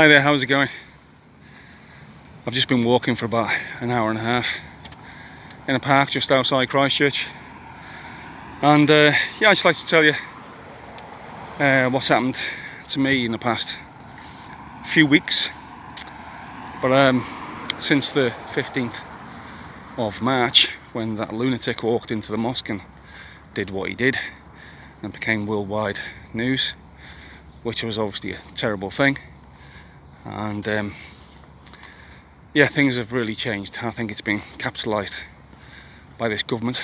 Hi there, how's it going? I've just been walking for about an hour and a half in a park just outside Christchurch, and yeah, I'd just like to tell you what's happened to me in the past few weeks. But since the 15th of March, when that lunatic walked into the mosque and did what he did and became worldwide news, which was obviously a terrible thing, and yeah, things have really changed. I think it's been capitalised by this government,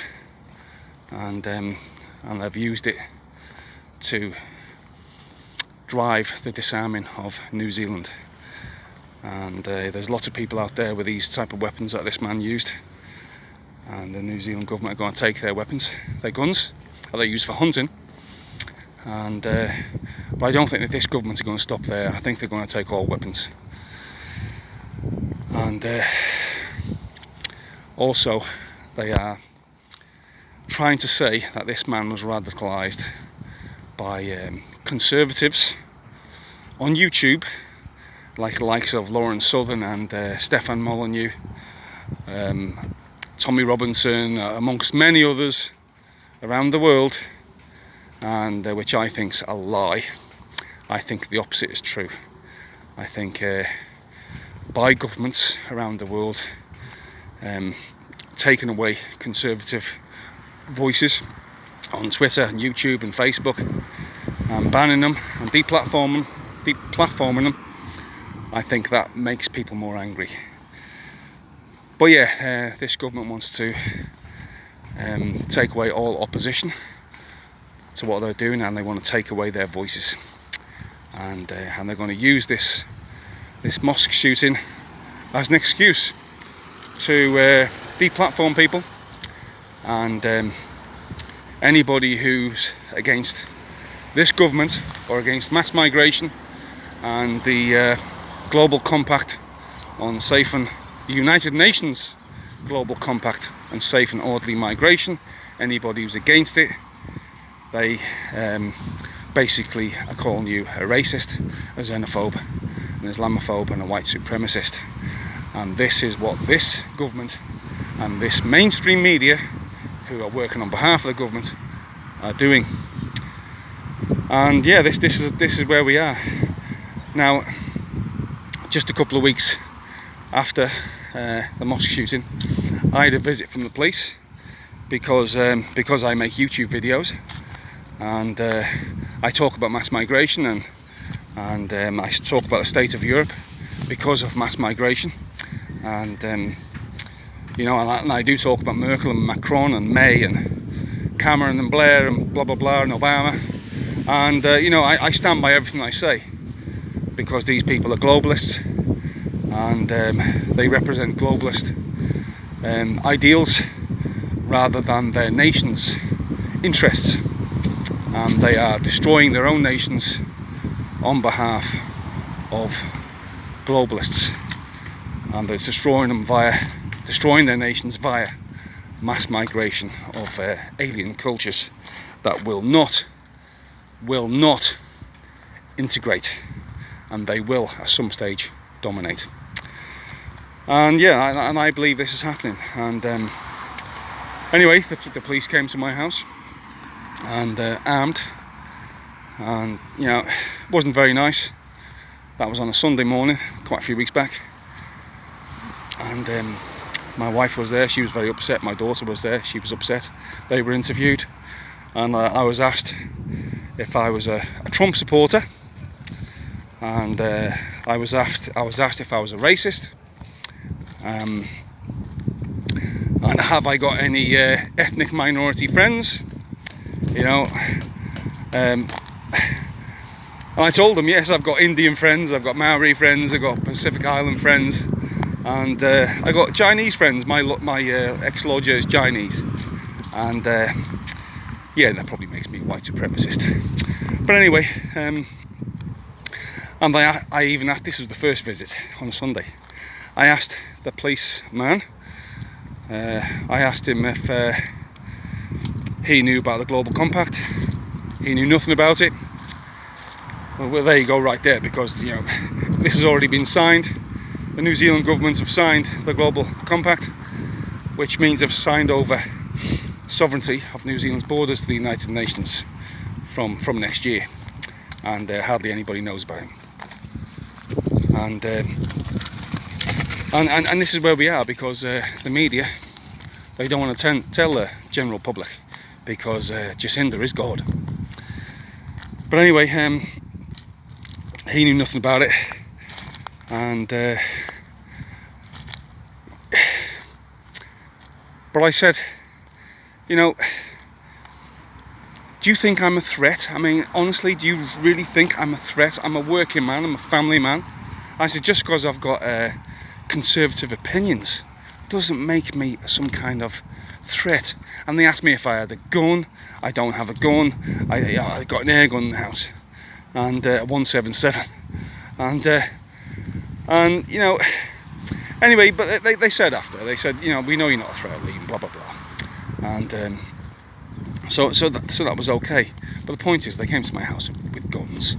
and they've used it to drive the disarming of New Zealand. And there's lots of people out there with these type of weapons that this man used, and the New Zealand government are going to take their weapons, their guns that they use for hunting. And but I don't think that this government is going to stop there. I think they're going to take all weapons. And also they are trying to say that this man was radicalised by conservatives on YouTube, like the likes of Lauren Southern and Stefan Molyneux, Tommy Robinson, amongst many others around the world, and which I think's a lie. I think the opposite is true. I think by governments around the world taking away conservative voices on Twitter and YouTube and Facebook, and banning them and deplatforming them, I think that makes people more angry. But yeah, this government wants to take away all opposition to what they're doing, and they want to take away their voices, and they're going to use this mosque shooting as an excuse to deplatform people, and anybody who's against this government or against mass migration and the global compact on safe and United Nations global compact on safe and orderly migration. Anybody who's against it, they basically are calling you a racist, a xenophobe, an Islamophobe and a white supremacist. And this is what this government and this mainstream media, who are working on behalf of the government, are doing. And yeah, this is where we are now. Just a couple of weeks after the mosque shooting, I had a visit from the police because I make YouTube videos, and I talk about mass migration, and I talk about the state of Europe because of mass migration, and you know, and I do talk about Merkel and Macron and May and Cameron and Blair and blah blah blah and Obama, and you know, I stand by everything I say, because these people are globalists, and they represent globalist ideals rather than their nation's interests, and they are destroying their own nations on behalf of globalists, and they're destroying their nations via mass migration of alien cultures that will not integrate, and they will at some stage dominate. And yeah, and I believe this is happening. And anyway, the police came to my house, and armed, and you know, it wasn't very nice. That was on a Sunday morning, quite a few weeks back, and my wife was there. She was very upset. My daughter was there. She was upset. They were interviewed, and I was asked if I was a Trump supporter, and I was asked if I was a racist, and have I got any ethnic minority friends, you know, and I told them, yes, I've got Indian friends, I've got Maori friends, I've got Pacific Island friends, and I got Chinese friends. My ex-lodger is Chinese, and yeah, that probably makes me white supremacist. But anyway, and I even asked, this was the first visit on Sunday, I asked the policeman, I asked him if he knew about the global compact. He knew nothing about it. Well, there you go, right there, because you know, this has already been signed. The New Zealand government have signed the Global Compact, which means they've signed over sovereignty of New Zealand's borders to the United Nations from next year, and hardly anybody knows about it. And this is where we are, because the media, they don't want to tell the general public, because Jacinda is God. But anyway, he knew nothing about it, and but I said, you know, do you think I'm a threat? I mean, honestly, do you really think I'm a threat? I'm a working man, I'm a family man. I said, just because I've got conservative opinions doesn't make me some kind of threat. And they asked me if I had a gun. I don't have a gun. I got an air gun in the house, and a 177. And you know, anyway, but they said after, they said, you know, we know you're not a threat, Liam, blah blah blah. And so that was okay. But the point is, they came to my house with guns,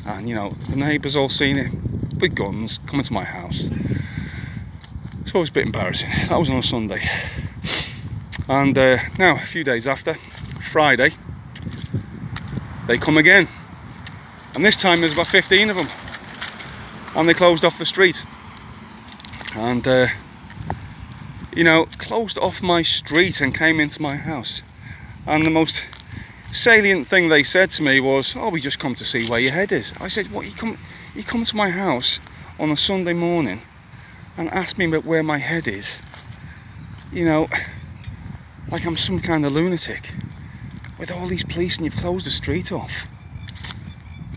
and you know, the neighbours all seen it with guns coming to my house. So it was a bit embarrassing. That was on a Sunday. And now, a few days after, Friday, they come again, and this time there's about 15 of them, and they closed off the street, and you know, closed off my street and came into my house. And the most salient thing they said to me was, "Oh, we just come to see where your head is." I said, "What, you come to my house on a Sunday morning and ask me where my head is? You know, like I'm some kind of lunatic with all these police, and you've closed the street off."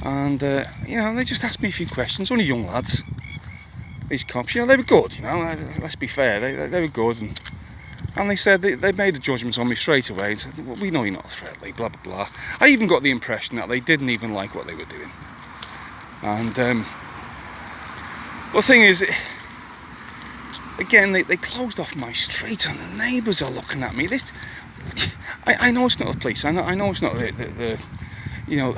And you know, they just asked me a few questions. Only young lads, these cops. You know, they were good. You know, let's be fair, they were good, and they said they made a judgment on me straight away and said, "Well, we know you're not a threat, Lee, blah blah blah." I even got the impression that they didn't even like what they were doing. And well, the thing is, again, they closed off my street, and the neighbours are looking at me. I know it's not the police. I know it's not the you know,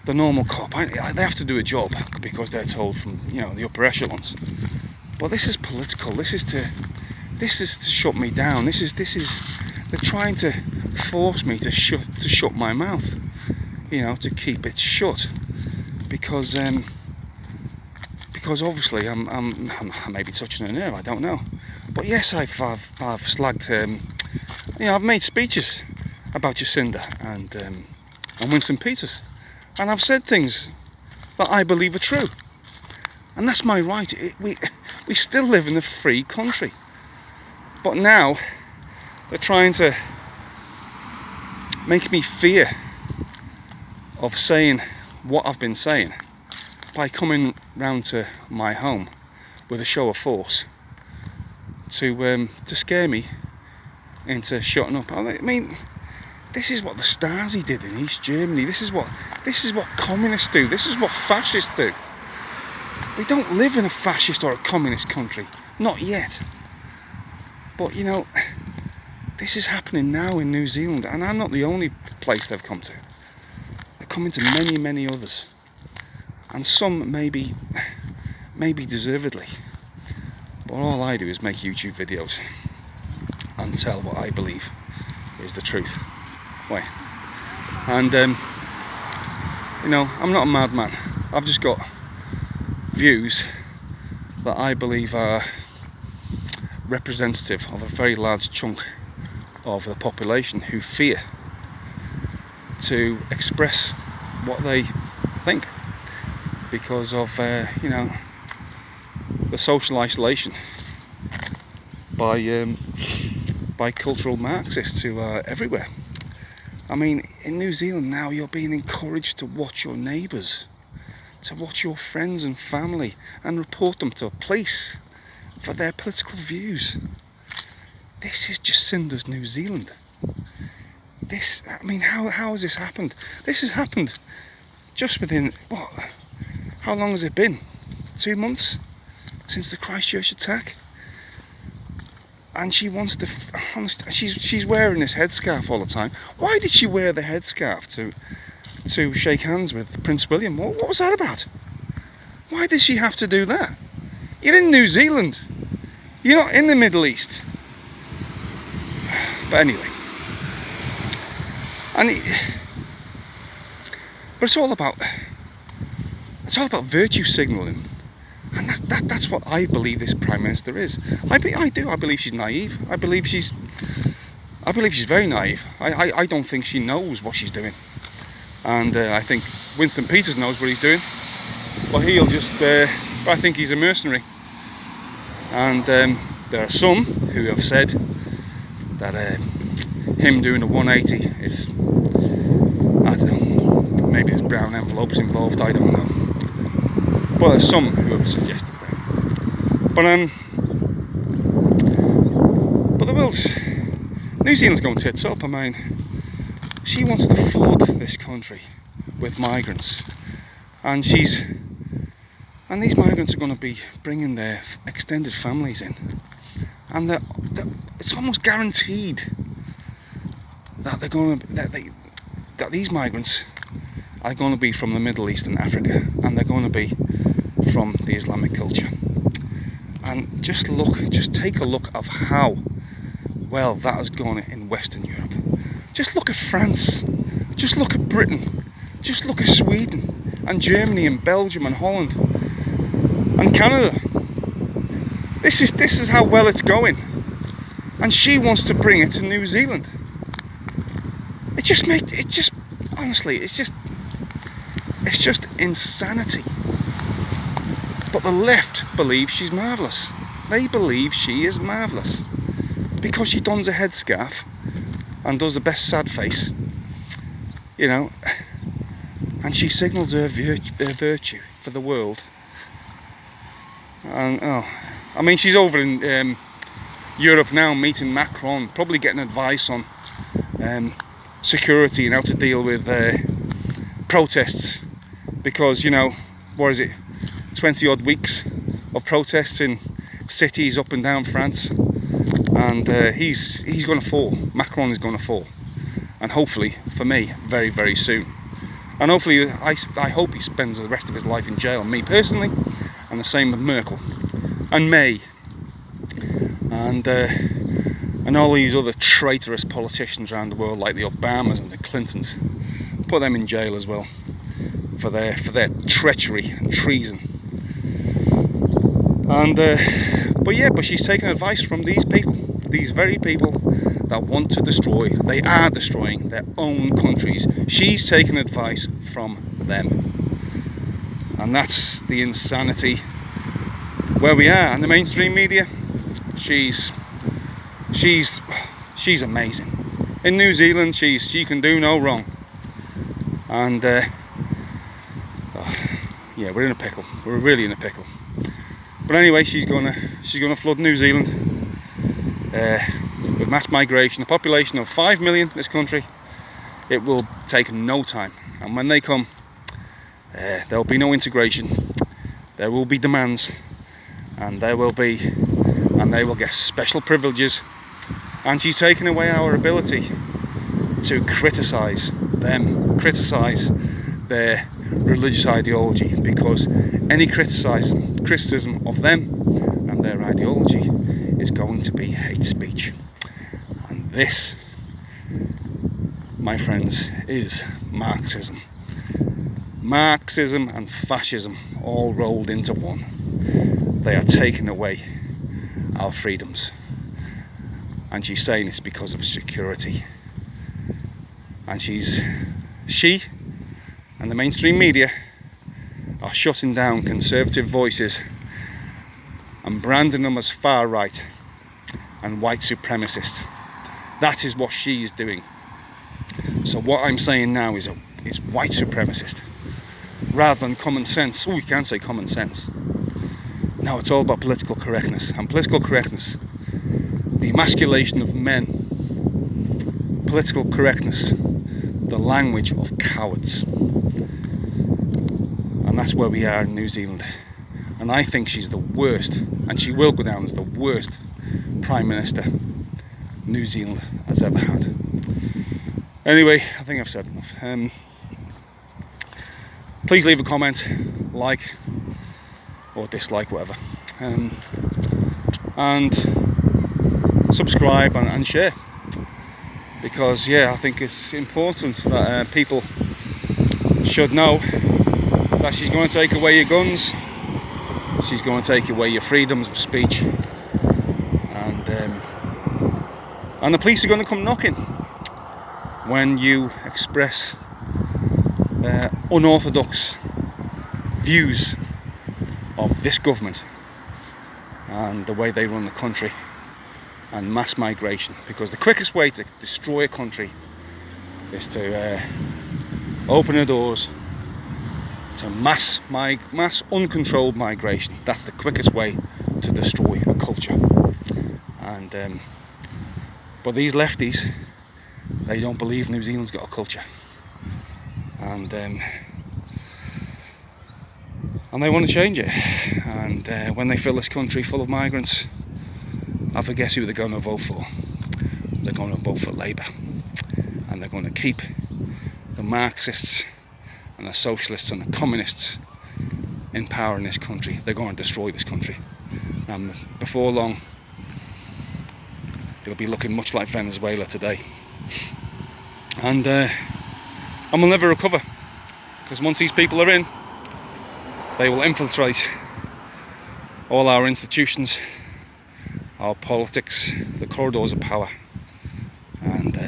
the normal cop. They have to do a job because they're told from, you know, the upper echelons. But this is political. This is to shut me down. This is they're trying to force me to shut my mouth. You know, to keep it shut, because obviously I may be touching a nerve, I don't know. But yes, I've slagged, you know, I've made speeches about Jacinda and Winston Peters, and I've said things that I believe are true, and that's my right. We still live in a free country, but now they're trying to make me fear of saying what I've been saying by coming round to my home with a show of force to scare me into shutting up. I mean, this is what the Stasi did in East Germany. This is what communists do. This is what fascists do. We don't live in a fascist or a communist country, not yet. But you know, this is happening now in New Zealand, and I'm not the only place they've come to. They're coming to many, many others, and some maybe deservedly. But all I do is make YouTube videos and tell what I believe is the truth. Why? And you know, I'm not a madman. I've just got views that I believe are representative of a very large chunk of the population who fear to express what they think because of you know, the social isolation by cultural Marxists who are everywhere. I mean, in New Zealand now, you're being encouraged to watch your neighbours, to watch your friends and family, and report them to police for their political views. This is Jacinda's New Zealand. I mean, how has this happened? This has happened just within, what, how long has it been? 2 months since the Christchurch attack? And she wants to, she's wearing this headscarf all the time. Why did she wear the headscarf to shake hands with Prince William? What was that about? Why does she have to do that? You're in New Zealand. You're not in the Middle East. But anyway. But it's all about virtue signalling. And that's what I believe this Prime Minister is. I do. I believe she's naive. I believe she's very naive. I don't think she knows what she's doing. And I think Winston Peters knows what he's doing. But he'll just... I think he's a mercenary. And there are some who have said that him doing a 180 is... I don't know. Maybe there's brown envelopes involved. I don't know. But there's some who have suggested that. But the world's... New Zealand's going tits up. I mean, she wants to flood this country with migrants, and these migrants are going to be bringing their extended families in, and it's almost guaranteed that that these migrants are going to be from the Middle East and Africa, and they're going to be from the Islamic culture. And just take a look of how well that has gone in Western Europe. Just look at France, just look at Britain, just look at Sweden and Germany and Belgium and Holland and Canada. This is how well it's going, and she wants to bring it to New Zealand. Honestly, it's just insanity. But the left believe she's marvellous. They believe she is marvellous because she dons a headscarf and does the best sad face, you know, and she signals her virtue for the world. And I mean, she's over in Europe now meeting Macron, probably getting advice on security and how to deal with protests, because, you know, what is it, 20 odd weeks of protests in cities up and down France, and he's going to fall. Macron is going to fall, and hopefully for me very, very soon. And hopefully I hope he spends the rest of his life in jail, me personally, and the same with Merkel and May and all these other traitorous politicians around the world like the Obamas and the Clintons. Put them in jail as well for their treachery and treason. And but she's taken advice from these people, these very people that want to destroy. They are destroying their own countries. She's taken advice from them, and that's the insanity where we are. And the mainstream media, she's amazing. In New Zealand, she can do no wrong. And yeah, we're in a pickle. We're really in a pickle. But anyway, she's gonna flood New Zealand with mass migration. A population of 5 million in this country. It will take no time, and when they come, there will be no integration. There will be demands, and they will get special privileges. And she's taken away our ability to criticise them, criticise their religious ideology, because any criticism of them and their ideology is going to be hate speech. And this, my friends, is Marxism. Marxism and fascism all rolled into one. They are taking away our freedoms. And she's saying it's because of security. And she and the mainstream media are shutting down conservative voices and branding them as far right and white supremacist. That is what she is doing. So what I'm saying now is white supremacist rather than common sense. Oh, you can't say common sense. No, it's all about political correctness, and political correctness, the emasculation of men, political correctness, the language of cowards. And that's where we are in New Zealand. And I think she's the worst, and she will go down as the worst Prime Minister New Zealand has ever had. Anyway, I think I've said enough. Please leave a comment, like, or dislike, whatever. And subscribe and share, because I think it's important that people should know that she's going to take away your guns, she's going to take away your freedoms of speech, and the police are going to come knocking when you express unorthodox views of this government and the way they run the country and mass migration. Because the quickest way to destroy a country is to open the doors to mass uncontrolled migration. That's the quickest way to destroy a culture. And but these lefties, they don't believe New Zealand's got a culture, and they want to change it. And when they fill this country full of migrants, I guess who they're going to vote for. They're going to vote for Labour, and they're going to keep the Marxists and the socialists and the communists in power in this country. They're going to destroy this country, and before long it'll be looking much like Venezuela today. And we'll never recover, because once these people are in, they will infiltrate all our institutions, our politics, the corridors of power, and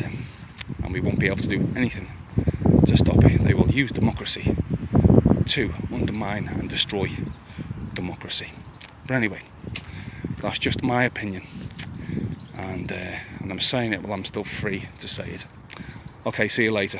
we won't be able to do anything to stop it. They will use democracy to undermine and destroy democracy. But anyway, that's just my opinion, and I'm saying it while I'm still free to say it. Okay, see you later.